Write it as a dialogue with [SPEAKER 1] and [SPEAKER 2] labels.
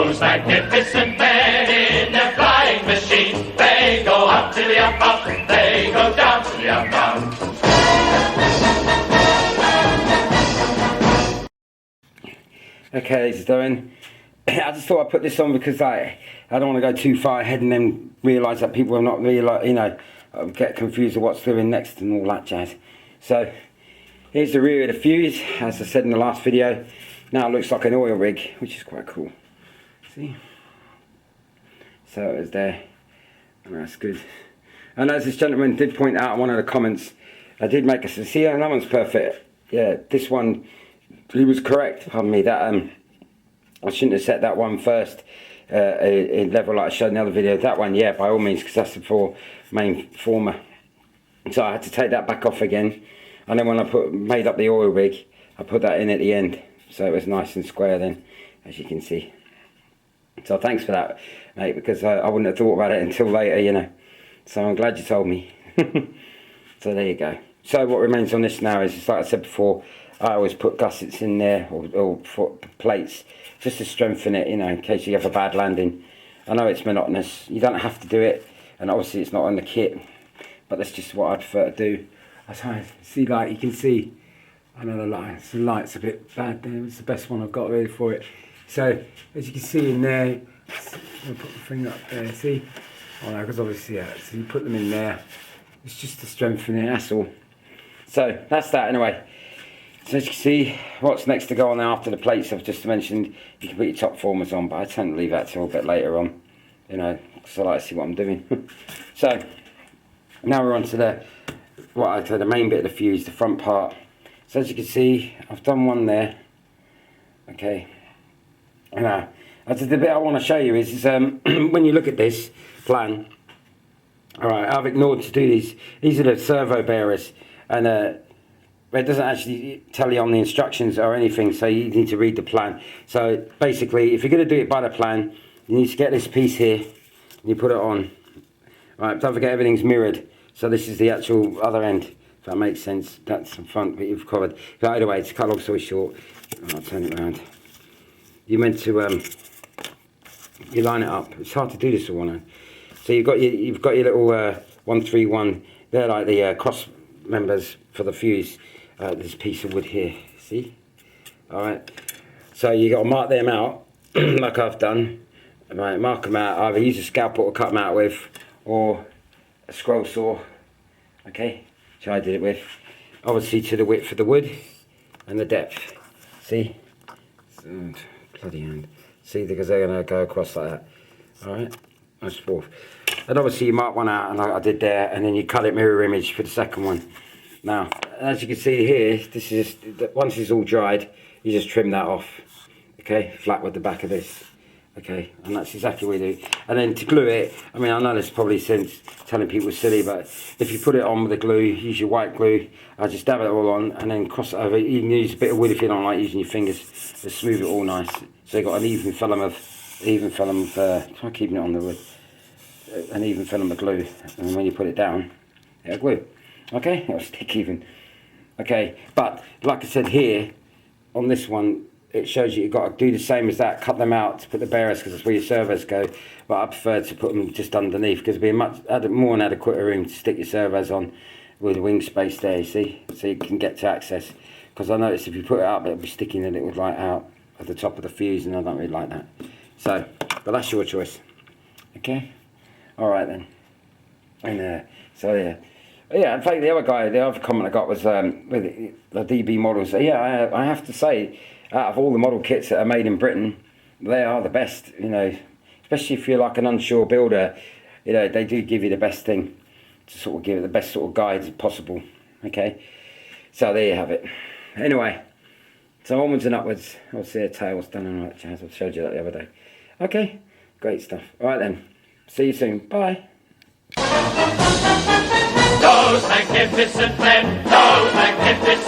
[SPEAKER 1] Those magnificent men in their flying machines, they go up to the up, up, they go down to the up, down.
[SPEAKER 2] Okay, this is Darren. I just thought I'd put this on because I don't want to go too far ahead and then realise that people are not really, get confused of what's doing next and all that jazz. So, here's the rear of the fuse, as I said in the last video. Now it looks like an oil rig, which is quite cool. See? So it was there. And that's good. And as this gentleman did point out in one of the comments, I did make a see, that one's perfect. Yeah, this one, he was correct. Pardon me, that I shouldn't have set that one first in level like I showed in the other video. That one, yeah, by all means, because that's the main former. So I had to take that back off again. And then when I made up the oil rig, I put that in at the end. So it was nice and square then, as you can see. So thanks for that, mate, because I wouldn't have thought about it until later, So I'm glad you told me. So there you go. So what remains on this now is, just like I said before, I always put gussets in there, or plates, just to strengthen it, in case you have a bad landing. I know it's monotonous, you don't have to do it, and obviously it's not on the kit, but that's just what I prefer to do. I try to see, like you can see, I know the light's a bit bad there, it's the best one I've got really for it. So, as you can see in there, I'll put the finger up there, see? Oh no, because obviously, yeah, so you put them in there, it's just to strengthen it, that's all. So, that's that anyway. So as you can see, what's next to go on after the plates I've just mentioned, you can put your top formers on, but I tend to leave that till a bit later on, because I like to see what I'm doing. So, now we're on to the main bit of the fuse, the front part. So as you can see, I've done one there. Okay. Now, the bit I want to show you is when you look at this plan, alright, I've ignored to do these. These are the servo bearers, and it doesn't actually tell you on the instructions or anything, so you need to read the plan. So basically, if you're going to do it by the plan, you need to get this piece here, and you put it on. Alright, don't forget everything's mirrored. So this is the actual other end, if that makes sense. That's the front bit you've covered. But either way, to cut long story short, I'll turn it around. You meant to you line it up. It's hard to do this all now. So you've got your little 131. They're like the cross members for the fuse. This piece of wood here. See? All right. So you got to mark them out, like I've done. Right, mark them out. Either use a scalpel to cut them out with, or a scroll saw. Okay, which I did it with. Obviously to the width of the wood and the depth. See? Bloody hand. See, because they're going to go across like that. Alright, that's fourth. And obviously you mark one out, and like I did there, and then you cut it mirror image for the second one. Now, as you can see here, this is once it's all dried, you just trim that off. Okay, flat with the back of this. Okay, and that's exactly what you do. And then to glue it, I mean, I know this probably seems telling people silly, but if you put it on with the glue, use your white glue, just dab it all on, and then cross it over. You can use a bit of wood if you don't like using your fingers to smooth it all nice. So you've got an even film of try keeping it on the wood, an even film of glue, and when you put it down, it'll glue. Okay, it'll stick even. Okay, but like I said here, on this one, it shows you've got to do the same as that, cut them out to put the bearers, because that's where your servos go. But I prefer to put them just underneath, because it'll be more an adequate room to stick your servos on with the wing space there, you see, so you can get to access. Because I noticed if you put it up, it'll be sticking and it would light out at the top of the fuse, and I don't really like that. So, but that's your choice. Okay, all right then. And so yeah. Yeah, in fact, the other comment I got was with the DB models. Yeah, I have to say, out of all the model kits that are made in Britain, they are the best, especially if you're like an unsure builder, they do give you the best thing to sort of give it the best sort of guides possible. Okay, so there you have it. Anyway, so onwards and upwards. Obviously the tail's done and all that jazz. I showed you that the other day. Okay, great stuff. All right then, see you soon. Bye.
[SPEAKER 1] Those magnificent men, those magnificent